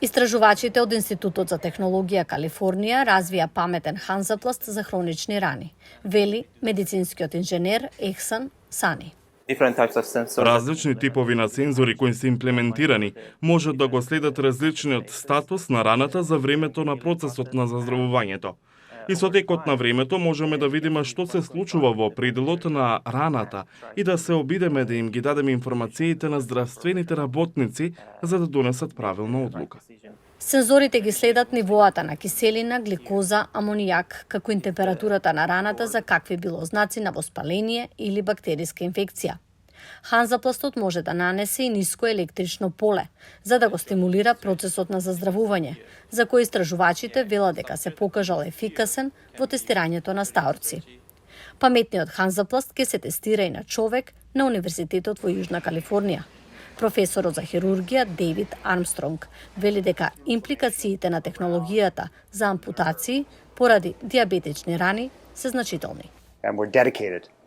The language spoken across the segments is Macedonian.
Истражувачите од Институтот за технологија Калифорнија развија паметен ханзапласт за хронични рани, вели медицинскиот инженер Ехсан Сани. Различни типови на сензори кои се имплементирани можат да го следат различниот статус на раната за времето на процесот на заздравувањето. И со текот на времето можеме да видиме што се случува во пределот на раната и да се обидеме да им ги дадеме информациите на здравствените работници за да донесат правилна одлука. Сензорите ги следат нивоата на киселина, гликоза, амонијак, како и температурата на раната за какви било знаци на воспаление или бактериска инфекција. Ханзапластот може да нанесе и ниско електрично поле, за да го стимулира процесот на заздравување, за кој истражувачите велат дека се покажал ефикасен во тестирањето на стаорци. Паметниот ханзапласт ќе се тестира и на човек на Универзитетот во Јужна Калифорнија. Професорот за хирургија Дейвид Армстронг вели дека импликациите на технологијата за ампутации поради диабетични рани се значителни.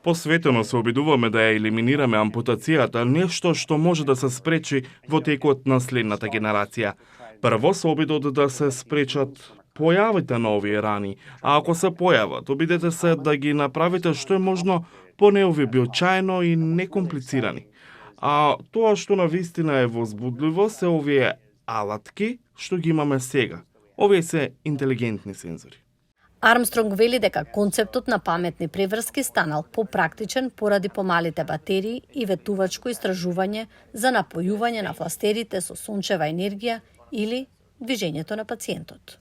Посветено се обидуваме да ја елиминираме ампутацијата, нешто што може да се спречи во текот на следната генерација. Прво со обидот да се спречат појавите на овие рани, а ако се појават, обидете се да ги направите што е можно понеовиобичаено и некомплицирани. А тоа што навистина е возбудливо се овие алатки што ги имаме сега. Овие се интелигентни сензори. Армстронг вели дека концептот на паметни преврски станал попрактичен поради помалите батерии и ветувачко истражување за напојување на фластерите со сончева енергија или движењето на пациентот.